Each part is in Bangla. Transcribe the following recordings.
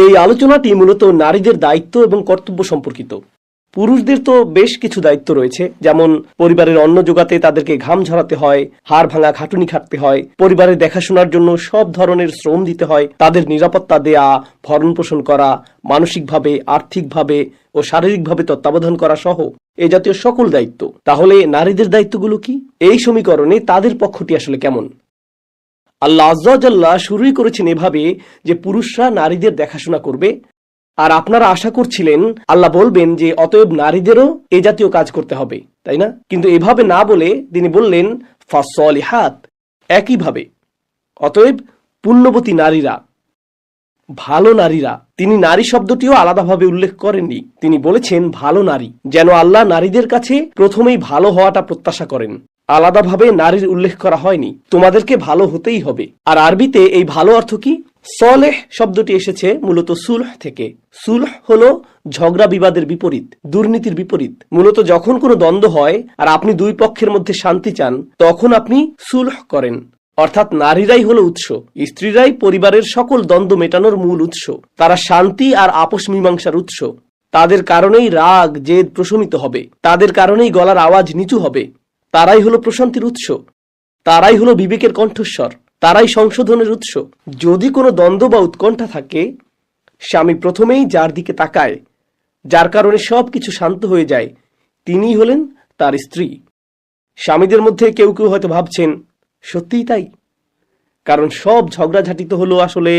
এই আলোচনাটি মূলত নারীদের দায়িত্ব এবং কর্তব্য সম্পর্কিত। পুরুষদের তো বেশ কিছু দায়িত্ব রয়েছে, যেমন পরিবারের অন্ন জোগাতে তাদেরকে ঘাম ঝরাতে হয়, হাড় ভাঙা খাটুনি খাটতে হয়, পরিবারের দেখাশোনার জন্য সব ধরনের শ্রম দিতে হয়, তাদের নিরাপত্তা দেয়া, ভরণ পোষণ করা, মানসিকভাবে, আর্থিকভাবে ও শারীরিকভাবে তত্ত্বাবধান করা সহ এ জাতীয় সকল দায়িত্ব। তাহলে নারীদের দায়িত্বগুলো কি? এই সমীকরণে তাদের পক্ষটি আসলে কেমন? আল্লাহ আজ্জা ওয়া জাল্লা শুরুই করেছেন এভাবে যে পুরুষরা নারীদের দেখাশোনা করবে, আর আপনারা আশা করছিলেন আল্লাহ বলবেন যে অতএব নারীদেরও এ জাতীয় কাজ করতে হবে, তাই না? কিন্তু এভাবে না বলে তিনি বললেন ফাসলিহাত, একইভাবে অতএব পুণ্যবতী নারীরা, ভালো নারীরা। তিনি নারী শব্দটিও আলাদাভাবে উল্লেখ করেননি, তিনি বলেছেন ভালো নারী, যেন আল্লাহ নারীদের কাছে প্রথমেই ভালো হওয়াটা প্রত্যাশা করেন। আলাদাভাবে নারীর উল্লেখ করা হয়নি, তোমাদেরকে ভালো হতেই হবে। আর আরবিতে এই ভালো অর্থ কি? সলেহ শব্দটি এসেছে মূলত সুলহ থেকে। সুলহ হলো ঝগড়া বিবাদের বিপরীত, দুর্নীতির বিপরীত। মূলত যখন কোনো দ্বন্দ্ব হয় আর আপনি দুই পক্ষের মধ্যে শান্তি চান, তখন আপনি সুলহ করেন। অর্থাৎ নারীরাই হলো উৎস, স্ত্রীরাই পরিবারের সকল দ্বন্দ্ব মেটানোর মূল উৎস। তারা শান্তি আর আপোষ মীমাংসার উৎস। তাদের কারণেই রাগ জেদ প্রশমিত হবে, তাদের কারণেই গলার আওয়াজ নিচু হবে। তারাই হলো প্রশান্তির উৎস, তারাই হলো বিবেকের কণ্ঠস্বর, তারাই সংশোধনের উৎস। যদি কোনো দ্বন্দ্ব বা উৎকণ্ঠা থাকে, স্বামী প্রথমেই যার দিকে তাকায়, যার কারণে সবকিছু শান্ত হয়ে যায়, তিনিই হলেন তার স্ত্রী। স্বামীদের মধ্যে কেউ কেউ হয়তো ভাবছেন সত্যিই তাই, কারণ সব ঝগড়াঝাটি তো হলো আসলে,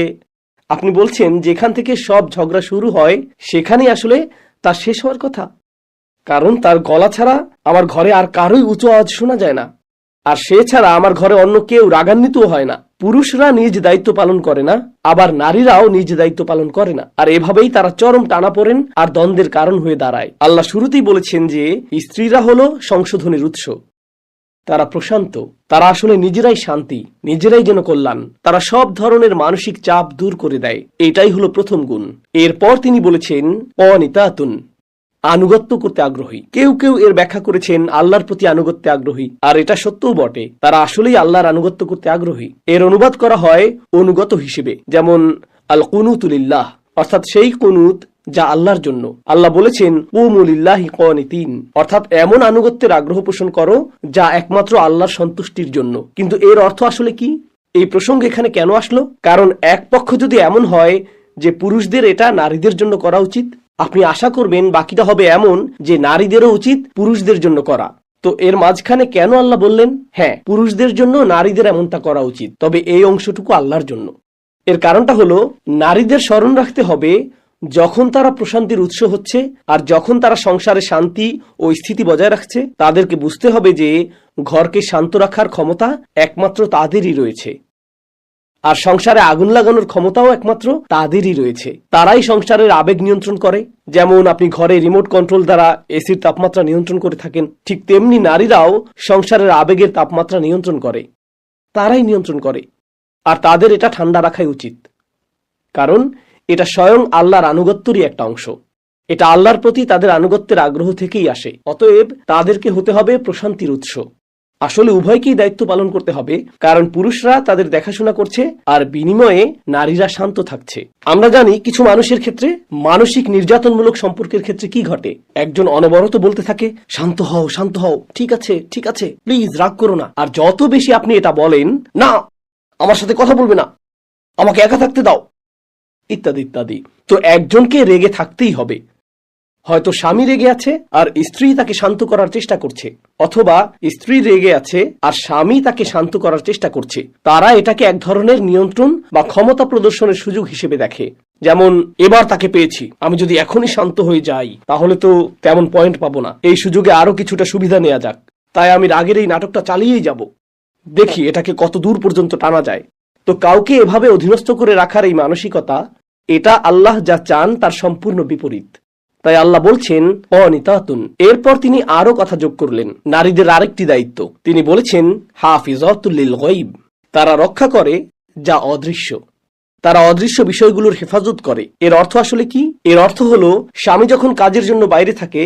আপনি বলছেন যেখান থেকে সব ঝগড়া শুরু হয় সেখানেই আসলে তার শেষ হওয়ার কথা, কারণ তার গলা ছাড়া আমার ঘরে আর কারোই উঁচু আওয়াজ শোনা যায় না, আর সে ছাড়া আমার ঘরে অন্য কেউ রাগান্বিতও হয় না। পুরুষরা নিজ দায়িত্ব পালন করে না, আবার নারীরাও নিজ দায়িত্ব পালন করে না, আর এভাবেই তারা চরম টানাপোড়েন আর দ্বন্দ্বের কারণ হয়ে দাঁড়ায়। আল্লাহ শুরুতেই বলেছেন যে স্ত্রীরা হলো সংশোধনের উৎস, তারা প্রশান্ত, তারা আসলে নিজেরাই শান্তি, নিজেরাই যেন কল্যাণ। তারা সব ধরনের মানসিক চাপ দূর করে দেয়, এটাই হলো প্রথম গুণ। এরপর তিনি বলেছেন অনিতাতুন, আনুগত্য করতে আগ্রহী। কেউ কেউ এর ব্যাখ্যা করেছেন আল্লাহর প্রতি আনুগত্যে আগ্রহী, আর এটা সত্যও বটে, তারা আসলেই আল্লাহর আনুগত্য করতে আগ্রহী। এর অনুবাদ করা হয় অনুগত হিসেবে, যেমন আল কুনুতু লিল্লাহ, অর্থাৎ সেই কুনুত যা আল্লাহর জন্য। আল্লাহ বলেছেন কুমু লিল্লাহি কানিতিন, অর্থাৎ এমন আনুগত্যের আগ্রহ পোষণ করো যা একমাত্র আল্লাহর সন্তুষ্টির জন্য। কিন্তু এর অর্থ আসলে কি? এই প্রসঙ্গ এখানে কেন আসলো? কারণ এক পক্ষ যদি এমন হয় যে পুরুষদের এটা নারীদের জন্য করা উচিত, আপনি আশা করবেন বাকিটা হবে এমন যে নারীদেরও উচিত পুরুষদের জন্য করা। তো এর মাঝখানে কেন আল্লাহ বললেন হ্যাঁ পুরুষদের জন্য নারীদের এমনটা করা উচিত, তবে এই অংশটুকু আল্লাহর জন্য? এর কারণটা হলো নারীদের স্মরণ রাখতে হবে যখন তারা প্রশান্তির উৎস হচ্ছে আর যখন তারা সংসারে শান্তি ও স্থিতি বজায় রাখছে, তাদেরকে বুঝতে হবে যে ঘরকে শান্ত রাখার ক্ষমতা একমাত্র তাদেরই রয়েছে, আর সংসারে আগুন লাগানোর ক্ষমতাও একমাত্র তাদেরই রয়েছে। তারাই সংসারের আবেগ নিয়ন্ত্রণ করে। যেমন আপনি ঘরে রিমোট কন্ট্রোল দ্বারা এসির তাপমাত্রা নিয়ন্ত্রণ করে থাকেন, ঠিক তেমনি নারীরাও সংসারের আবেগের তাপমাত্রা নিয়ন্ত্রণ করে, তারাই নিয়ন্ত্রণ করে। আর তাদের এটা ঠান্ডা রাখাই উচিত, কারণ এটা স্বয়ং আল্লাহর আনুগত্যেরই একটা অংশ। এটা আল্লাহর প্রতি তাদের আনুগত্যের আগ্রহ থেকেই আসে। অতএব তাদেরকে হতে হবে প্রশান্তির উৎস। আসলে উভয়কেই দায়িত্ব পালন করতে হবে, কারণ পুরুষরা তাদের দেখাশোনা করছে আর বিনিময়ে নারীরা শান্ত থাকছে। আমরা জানি কিছু মানুষের ক্ষেত্রে মানসিক নির্যাতনমূলক সম্পর্কের ক্ষেত্রে কি ঘটে, একজন অনবরত বলতে থাকে শান্ত হও শান্ত হও, ঠিক আছে ঠিক আছে, প্লিজ রাগ করো না। আর যত বেশি আপনি এটা বলেন, না আমার সাথে কথা বলবে না, আমাকে একা থাকতে দাও, ইত্যাদি ইত্যাদি, তো একজনকে রেগে থাকতেই হবে। হয়তো স্বামী রেগে আছে আর স্ত্রী তাকে শান্ত করার চেষ্টা করছে, অথবা স্ত্রী রেগে আছে আর স্বামী তাকে শান্ত করার চেষ্টা করছে। তারা এটাকে এক ধরনের নিয়ন্ত্রণ বা ক্ষমতা প্রদর্শনের সুযোগ হিসেবে দেখে। যেমন এবার তাকে পেয়েছি, আমি যদি এখনই শান্ত হয়ে যাই তাহলে তো তেমন পয়েন্ট পাবো না, এই সুযোগে আরো কিছুটা সুবিধা নেওয়া যাক, তাই আমি রাগের এই নাটকটা চালিয়েই যাব, দেখি এটাকে কত দূর পর্যন্ত টানা যায়। তো কাউকে এভাবে অধীনস্থ করে রাখার এই মানসিকতা, এটা আল্লাহ যা চান তার সম্পূর্ণ বিপরীত। তাই আল্লাহ বলছেন অনিতাতুন। এরপর তিনি আরো কথা যোগ করলেন নারীদের আরেকটি দায়িত্ব। তিনি বলেছেন হাফিজাতুল লিল গায়ব, তারা রক্ষা করে যা অদৃশ্য, তারা অদৃশ্য বিষয়গুলোর হেফাজত করে। এর অর্থ আসলে কি? এর অর্থ হলো স্বামী যখন কাজের জন্য বাইরে থাকে,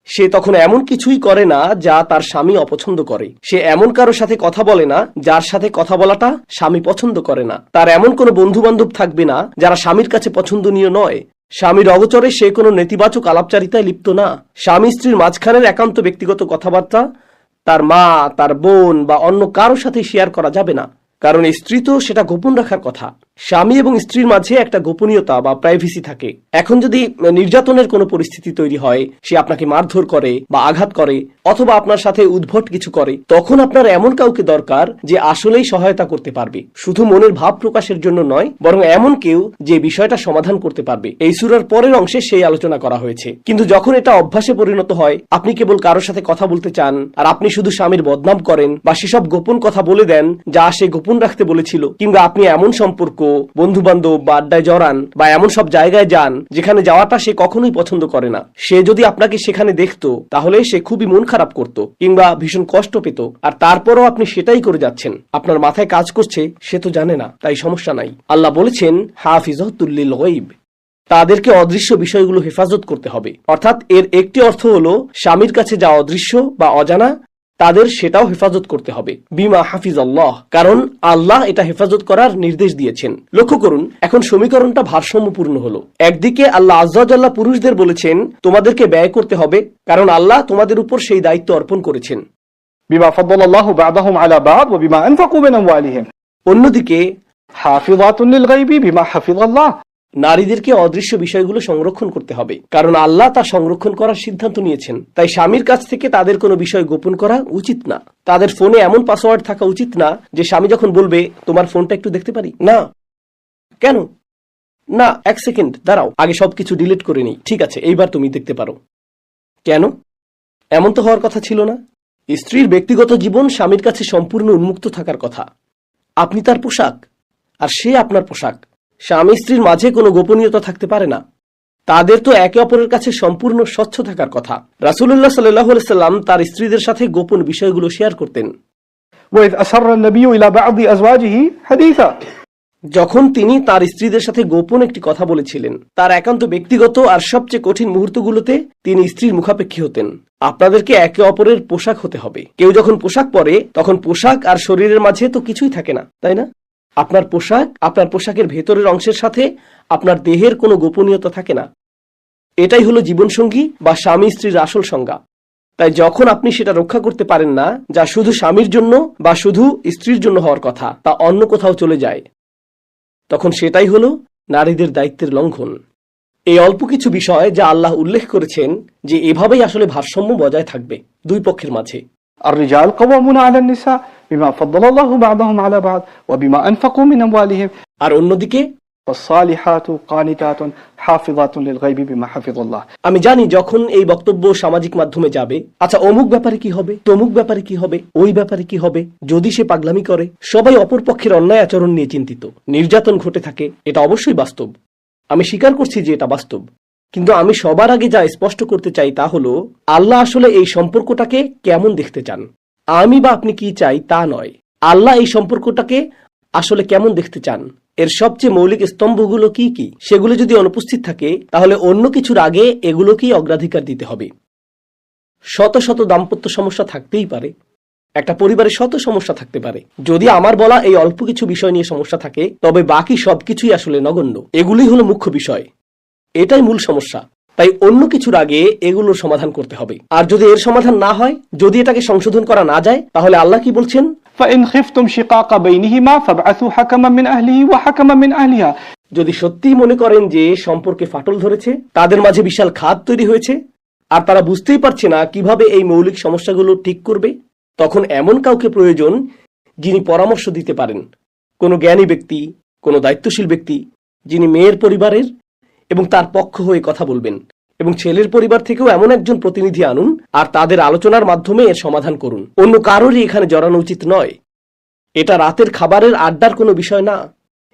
সে তখন এমন কিছুই করে না যা তার স্বামী অপছন্দ করে। সে এমন কারোর সাথে কথা বলে না যার সাথে কথা বলাটা স্বামী পছন্দ করে না। তার এমন কোনো বন্ধু বান্ধব থাকবে না যারা স্বামীর কাছে পছন্দনীয় নয়। স্বামীর অগোচরে সে কোনো নেতিবাচক আলাপচারিতায় লিপ্ত না। স্বামী স্ত্রীর মাঝখানের একান্ত ব্যক্তিগত কথাবার্তা তার মা, তার বোন বা অন্য কারোর সাথে শেয়ার করা যাবে না, কারণ স্ত্রী তো সেটা গোপন রাখার কথা। স্বামী এবং স্ত্রীর মাঝে একটা গোপনীয়তা বা প্রাইভেসি থাকে। এখন যদি নির্যাতনের কোনো পরিস্থিতি তৈরি হয়, সে আপনাকে মারধর করে বা আঘাত করে অথবা আপনার সাথে উদ্ভট কিছু করে, তখন আপনার এমন কাউকে দরকার যে আসলেই সহায়তা করতে পারবে, শুধু মনের ভাব প্রকাশের জন্য নয়, বরং এমন কেউ যে বিষয়টা সমাধান করতে পারবে। এই সূরার পরের অংশে সেই আলোচনা করা হয়েছে। কিন্তু যখন এটা অভ্যাসে পরিণত হয়, আপনি কেবল কারোর সাথে কথা বলতে চান আর আপনি শুধু স্বামীর বদনাম করেন বা সেসব গোপন কথা বলে দেন যা সে গোপন রাখতে বলেছিল, কিংবা আপনি এমন সম্পর্ক, বন্ধু বান্ধব বা আড্ডায় জড়ান বা এমন সব জায়গায় যান যেখানে যাওয়াটা সে কখনোই পছন্দ করে না, সে যদি আপনাকে সেখানে দেখতো তাহলে সে খুবই মন খারাপ করত কিংবা ভীষণ কষ্ট পেত। আর তারপরও আপনি সেটাই করে যাচ্ছেন। আপনার মাথায় কাজ করছে সে তো জানে না, তাই সমস্যা নাই। আল্লাহ বলেছেন হাফিজাতুল লিল গায়ব, তাদেরকে অদৃশ্য বিষয়গুলো হেফাজত করতে হবে। অর্থাৎ এর একটি অর্থ হলো স্বামীর কাছে যা অদৃশ্য বা অজানা তাদের সেটাও হেফাজত করতে হবে বিমা হাফিজ আল্লাহ, কারণ আল্লাহ এটা হেফাজত করার নির্দেশ দিয়েছেন। লক্ষ্য করুন, এখন সমীকরণটা ভারসাম্যপূর্ণ হলো। একদিকে আল্লাহ আজ্জা ওয়া জাল্লা পুরুষদের বলেছেন তোমাদেরকে ব্যয় করতে হবে, কারণ আল্লাহ তোমাদের উপর সেই দায়িত্ব অর্পণ করেছেন। বিমা ফাদ্দালাল্লাহু বা'দাহুম আলা বা'দ ওয়া বিমা আনফাকু মিন আমওয়ালিহিম। অন্যদিকে হাফিজাতুন লিল গায়বি বিমা হাফিজাল্লাহ, নারীদেরকে অদৃশ্য বিষয়গুলো সংরক্ষণ করতে হবে, কারণ আল্লাহ তা সংরক্ষণ করার সিদ্ধান্ত নিয়েছেন। তাই স্বামীর কাছ থেকে তাদের কোনো বিষয় গোপন করা উচিত না। তাদের ফোনে এমন পাসওয়ার্ড থাকা উচিত না যে স্বামী যখন বলবে তোমার ফোনটা একটু দেখতে পারি, না কেন, না এক সেকেন্ড দাঁড়াও, আগে সবকিছু ডিলিট করে নিই, ঠিক আছে এইবার তুমি দেখতে পারো। কেন? এমন তো হওয়ার কথা ছিল না। স্ত্রীর ব্যক্তিগত জীবন স্বামীর কাছে সম্পূর্ণ উন্মুক্ত থাকার কথা। আপনি তার পোশাক আর সে আপনার পোশাক। স্বামী স্ত্রীর মাঝে কোনো গোপনীয়তা থাকতে পারে না। তাদের তো একে অপরের কাছে সম্পূর্ণ স্বচ্ছ থাকার কথা। রাসূলুল্লাহ সাল্লাল্লাহু আলাইহি সাল্লাম তার স্ত্রীদের সাথে গোপন বিষয়গুলো শেয়ার করতেন। ওয়াইদ আসাররা নবিয়্যু ইলা বা'দি আজওয়াজিহি হাদিসা, যখন তিনি তার স্ত্রীদের সাথে গোপন একটি কথা বলেছিলেন, তার একান্ত ব্যক্তিগত আর সবচেয়ে কঠিন মুহূর্তগুলোতে তিনি স্ত্রীর মুখাপেক্ষী হতেন। আপনাদেরকে একে অপরের পোশাক হতে হবে। কেউ যখন পোশাক পরে তখন পোশাক আর শরীরের মাঝে তো কিছুই থাকে না, তাই না? আপনার পোশাক, আপনার পোশাকের ভেতরের অংশের সাথে আপনার দেহের কোনো গোপনীয়তা থাকে না। এটাই হলো জীবনসঙ্গী বা স্বামী স্ত্রীর আসল সংজ্ঞা। তাই যখন আপনি সেটা রক্ষা করতে পারেন না, যা শুধু স্বামীর জন্য বা শুধু স্ত্রীর জন্য হওয়ার কথা, তা অন্য কোথাও চলে যায়, তখন সেটাই হলো নারীদের দায়িত্বের লঙ্ঘন। এই অল্প কিছু বিষয় যা আল্লাহ উল্লেখ করেছেন যে এভাবেই আসলে ভারসাম্য বজায় থাকবে দুই পক্ষের মাঝে। الرجال قوامون على النساء بما فضل الله بعضهم على بعض وبما أنفقوا من أموالهم আর অন্যদিকে والصالحات قانتات حافظات للغيب بما حفظ الله। আমি জানি যখন এই বক্তব্য সামাজিক মাধ্যমে যাবে, আচ্ছা অমুক ব্যাপারে কি হবে, তমুক ব্যাপারে কি হবে, ওই ব্যাপারে কি হবে, যদি সে পাগলামি করে। সবাই অপর পক্ষের অন্যায় আচরণ নিয়ে চিন্তিত, নির্যাতন ঘটে থাকে, এটা অবশ্যই বাস্তব। আমি স্বীকার করছি যে এটা বাস্তব, কিন্তু আমি সবার আগে যা স্পষ্ট করতে চাই তা হলো আল্লাহ আসলে এই সম্পর্কটাকে কেমন দেখতে চান। আমি বা আপনি কি চাই তা নয়, আল্লাহ এই সম্পর্কটাকে আসলে কেমন দেখতে চান, এর সবচেয়ে মৌলিক স্তম্ভগুলো কি কি, সেগুলো যদি অনুপস্থিত থাকে তাহলে অন্য কিছুর আগে এগুলোকেই অগ্রাধিকার দিতে হবে। শত শত দাম্পত্য সমস্যা থাকতেই পারে, একটা পরিবারে শত সমস্যা থাকতে পারে। যদি আমার বলা এই অল্প কিছু বিষয় নিয়ে সমস্যা থাকে, তবে বাকি সবকিছুই আসলে নগণ্য। এগুলোই হলো মুখ্য বিষয়, এটাই মূল সমস্যা। তাই অন্য কিছুর আগে এগুলোর সমাধান করতে হবে। আর যদি এর সমাধান না হয়, যদি এটাকে সংশোধন করা না যায়, তাহলে আল্লাহ কি বলছেন? فإن خفتم شقاق بينهما فابعثوا حكما من أهله وحكما من أهلها। যদি সত্যিই মনে করেন যে সম্পর্কে ফাটল ধরেছে, তাদের মাঝে বিশাল খাত তৈরি হয়েছে, আর তারা বুঝতেই পারছে না কিভাবে এই মৌলিক সমস্যাগুলো ঠিক করবে, তখন এমন কাউকে প্রয়োজন যিনি পরামর্শ দিতে পারেন। কোনো জ্ঞানী ব্যক্তি, কোনো দায়িত্বশীল ব্যক্তি, যিনি মেয়ের পরিবারের এবং তার পক্ষ হয়ে কথা বলবেন, এবং ছেলের পরিবার থেকেও এমন একজন প্রতিনিধি আনুন আর তাদের আলোচনার মাধ্যমে এর সমাধান করুন। অন্য কারোরই এখানে জড়ানো উচিত নয়। এটা রাতের খাবারের আড্ডার কোনো বিষয় না।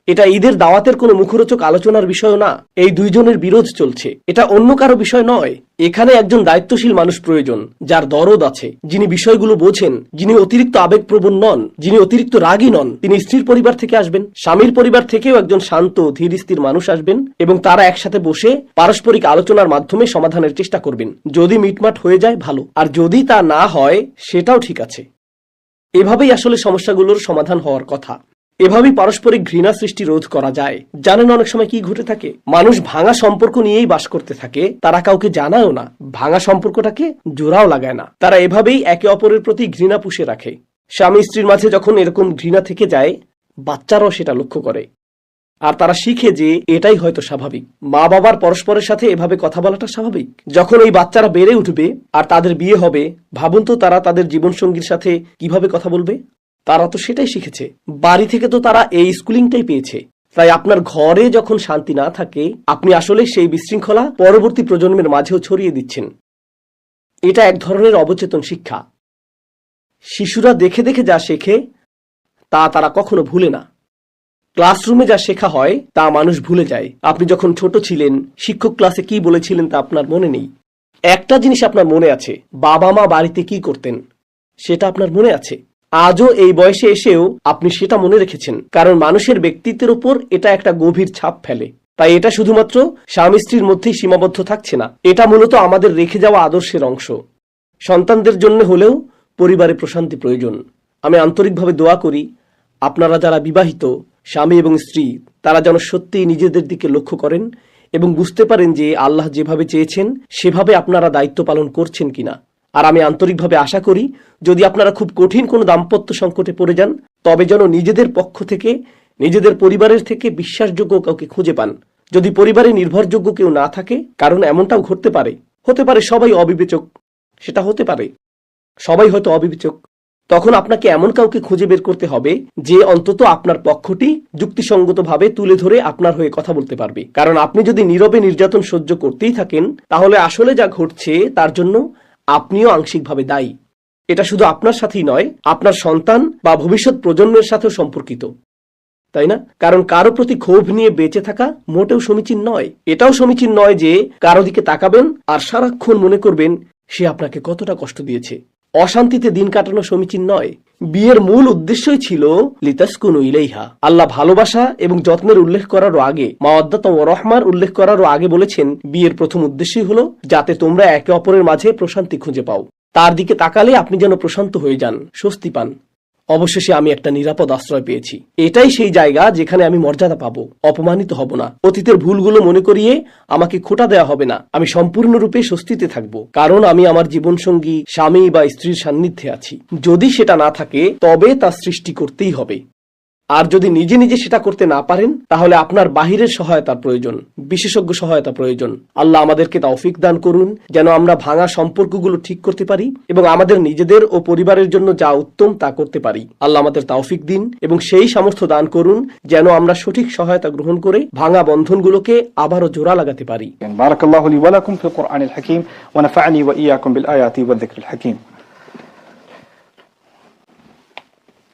এটা ঈদের দাওয়াতের কোনো মুখরোচক আলোচনার বিষয় না। এই দুইজনের বিরোধ চলছে, এটা অন্য কারো বিষয় নয়। এখানে একজন দায়িত্বশীল মানুষ প্রয়োজন, যার দরদ আছে, যিনি বিষয়গুলো বোঝেন, যিনি অতিরিক্ত আবেগপ্রবণ নন, যিনি অতিরিক্ত রাগী নন। তিনি স্ত্রীর পরিবার থেকে আসবেন, স্বামীর পরিবার থেকেও একজন শান্ত ধীর স্থির মানুষ আসবেন, এবং তারা একসাথে বসে পারস্পরিক আলোচনার মাধ্যমে সমাধানের চেষ্টা করবেন। যদি মিটমাট হয়ে যায় ভালো, আর যদি তা না হয় সেটাও ঠিক আছে। এভাবেই আসলে সমস্যাগুলোর সমাধান হওয়ার কথা। এভাবেই পারস্পরিক ঘৃণা সৃষ্টি রোধ করা যায়। জানেন অনেক সময় কি ঘটে থাকে? মানুষ ভাঙা সম্পর্ক নিয়েই বাস করতে থাকে, তারা কাউকে জানায়ও না, ভাঙা সম্পর্কটাকে জোড়াও লাগায় না। তারা এভাবেই একে অপরের প্রতি ঘৃণা পুষে রাখে। স্বামী স্ত্রীর মাঝে যখন এরকম ঘৃণা থেকে যায়, বাচ্চারাও সেটা লক্ষ্য করে, আর তারা শিখে যে এটাই হয়তো স্বাভাবিক। মা বাবার পরস্পরের সাথে এভাবে কথা বলাটা স্বাভাবিক। যখন এই বাচ্চারা বেড়ে উঠবে আর তাদের বিয়ে হবে, ভাবুন তো তারা তাদের জীবনসঙ্গীর সাথে কিভাবে কথা বলবে। তারা তো সেটাই শিখেছে, বাড়ি থেকে তো তারা এই স্কুলিংটাই পেয়েছে। তাই আপনার ঘরে যখন শান্তি না থাকে, আপনি আসলে সেই বিশৃঙ্খলা পরবর্তী প্রজন্মের মাঝেও ছড়িয়ে দিচ্ছেন। এটা এক ধরনের অবচেতন শিক্ষা। শিশুরা দেখে দেখে যা শেখে তা তারা কখনো ভুলে না। ক্লাসরুমে যা শেখা হয় তা মানুষ ভুলে যায়। আপনি যখন ছোট ছিলেন, শিক্ষক ক্লাসে কি বলেছিলেন তা আপনার মনে নেই। একটা জিনিস আপনার মনে আছে, বাবা মা বাড়িতে কি করতেন সেটা আপনার মনে আছে। আজও এই বয়সে এসেও আপনি সেটা মনে রেখেছেন, কারণ মানুষের ব্যক্তিত্বের উপর এটা একটা গভীর ছাপ ফেলে। তাই এটা শুধুমাত্র স্বামী স্ত্রীর মধ্যেই সীমাবদ্ধ থাকছে না, এটা মূলত আমাদের রেখে যাওয়া আদর্শের অংশ। সন্তানদের জন্য হলেও পরিবারে প্রশান্তি প্রয়োজন। আমি আন্তরিকভাবে দোয়া করি আপনারা যারা বিবাহিত স্বামী এবং স্ত্রী, তারা যেন সত্যিই নিজেদের দিকে লক্ষ্য করেন এবং বুঝতে পারেন যে আল্লাহ যেভাবে চেয়েছেন সেভাবে আপনারা দায়িত্ব পালন করছেন কিনা। আর আমি আন্তরিকভাবে আশা করি যদি আপনারা খুব কঠিন কোনো দাম্পত্য সংকটে পড়ে যান, তবে যেন নিজেদের পক্ষ থেকে, নিজেদের পরিবারের থেকে বিশ্বাসযোগ্য কাউকে খুঁজে পান। যদি পরিবারে নির্ভরযোগ্য কেউ না থাকে, কারণ এমনটাও ঘটতে পারে, হতে পারে সবাই অবিবেচক, সেটা হতে পারে সবাই হয়তো অবিবেচক, তখন আপনাকে এমন কাউকে খুঁজে বের করতে হবে যে অন্তত আপনার পক্ষটি যুক্তিসঙ্গতভাবে তুলে ধরে আপনার হয়ে কথা বলতে পারবে। কারণ আপনি যদি নীরবে নির্যাতন সহ্য করতেই থাকেন, তাহলে আসলে যা ঘটছে তার জন্য আপনিও আংশিকভাবে দায়ী। এটা শুধু আপনার সাথেই নয়, আপনার সন্তান বা ভবিষ্যৎ প্রজন্মের সাথেও সম্পর্কিত, তাই না? কারণ কারো প্রতি ক্ষোভ নিয়ে বেঁচে থাকা মোটেও সমীচীন নয়। এটাও সমীচীন নয় যে কারো দিকে তাকাবেন আর সারাক্ষণ মনে করবেন সে আপনাকে কতটা কষ্ট দিয়েছে। অশান্তিতে দিন কাটানো সমীচীন নয়। বিয়ের মূল উদ্দেশ্যই ছিল লিতাসকুনু ইলাইহা। আল্লাহ ভালোবাসা এবং যত্নের উল্লেখ করারও আগে, মাওয়াদ্দাত ওয়া রাহমার উল্লেখ করারও আগে বলেছেন বিয়ের প্রথম উদ্দেশ্যই হলো যাতে তোমরা একে অপরের মাঝে প্রশান্তি খুঁজে পাও। তার দিকে তাকালে আপনি যেন প্রশান্ত হয়ে যান, স্বস্তি পান। অবশেষে আমি একটা নিরাপদ আশ্রয় পেয়েছি। এটাই সেই জায়গা যেখানে আমি মর্যাদা পাবো, অপমানিত হব না। অতীতের ভুলগুলো মনে করিয়ে আমাকে খোঁটা দেওয়া হবে না। আমি সম্পূর্ণরূপে স্বস্তিতে থাকবো, কারণ আমি আমার জীবনসঙ্গী স্বামী বা স্ত্রীর সান্নিধ্যে আছি। যদি সেটা না থাকে তবে তা সৃষ্টি করতেই হবে। আর যদি নিজে নিজে সেটা করতে না পারেন, তাহলে আপনার বাহিরের সহায়তার প্রয়োজন, বিশেষজ্ঞ সহায়তা প্রয়োজন। আল্লাহ আমাদেরকে তৌফিক দান করুন যেন আমরা ভাঙা সম্পর্কগুলো ঠিক করতে পারি এবং আমাদের নিজেদের ও পরিবারের জন্য যা উত্তম তা করতে পারি। আল্লাহ আমাদের তৌফিক দিন এবং সেই সামর্থ্য দান করুন যেন আমরা সঠিক সহায়তা গ্রহণ করে ভাঙা বন্ধনগুলোকে আবারও জোড়া লাগাতে পারি। বারাকাল্লাহু লি ওয়া লাকুম ফিল কুরআনিল হাকীম ওয়া নাফা'নি ওয়া ইয়্যাকুম বিল আয়াতি ওয়ায যিকরিল হাকীম।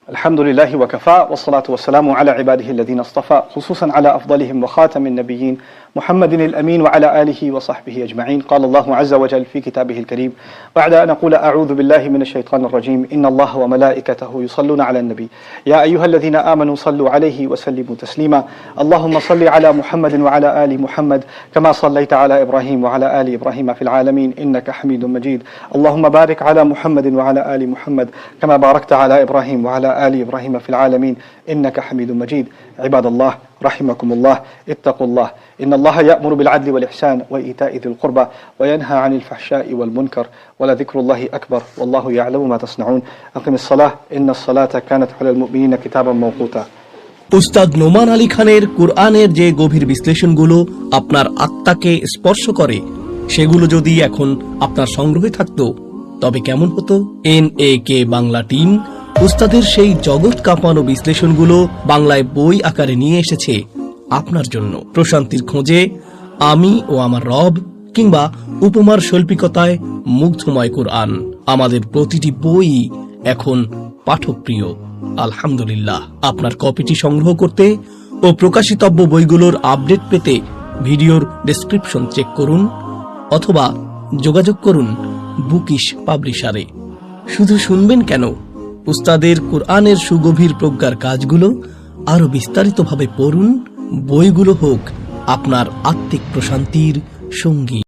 الحمد لله وكفى والصلاة والسلام على عباده الذين اصطفى خصوصا على أفضلهم وخاتم النبيين محمد الأمين وعلى آله وصحبه أجمعين. قال الله عز وجل في كتابه الكريم بعد أن أقول أعوذ بالله من الشيطان الرجيم إن الله وملائكته يصلون على النبي يا أيها الذين آمنوا صلوا عليه وسلموا تسليما اللهم صل على محمد وعلى آل محمد كما صليت على إبراهيم وعلى آل إبراهيم في العالمين إنك حميد مجيد اللهم بارك على محمد وعلى آل محمد كما باركت على إبراهيم وعلى آل إبراهيم في العالمين إنك حميد مجيد. عباد الله رحمكم الله اتقوا الله إن الله يأمر بالعدل والإحسان وإيتاء ذي القربى وينهى عن الفحشاء والمنكر ولذكر الله أكبر والله يعلم ما تصنعون أقم الصلاة إن الصلاة كانت على المؤمنين كتابا موقوتا. উস্তাদ নোমান আলী খানের কোরআনের যে গভীর বিশ্লেষণগুলো আপনার আত্মাকে স্পর্শ করে, সেগুলো যদি এখন আপনার সংগ্রহে থাকতো তবে কেমন হতো? NAK বাংলা টিম উস্তাদের সেই জগৎ কাঁপানো বিশ্লেষণগুলো বাংলায় বই আকারে নিয়ে এসেছে আপনার জন্য। প্রশান্তির খোঁজে, আমি ও আমার রব, কিংবা উপমার শৈল্পিকতায় মুগ্ধময় কোরআন, আমাদের প্রতিটি বই এখন পাঠকপ্রিয়। আলহামদুলিল্লাহ। আপনার কপিটি সংগ্রহ করতে ও প্রকাশিতব্য বইগুলোর আপডেট পেতে ভিডিওর ডেসক্রিপশন চেক করুন অথবা যোগাযোগ করুন বুকিশ পাবলিশারে। শুধু শুনবেন কেন, উস্তাদের কোরআনের সুগভীর প্রজ্ঞার কাজগুলো আরো বিস্তারিতভাবে পড়ুন। বইগুলো হোক আপনার আত্মিক প্রশান্তির সঙ্গী।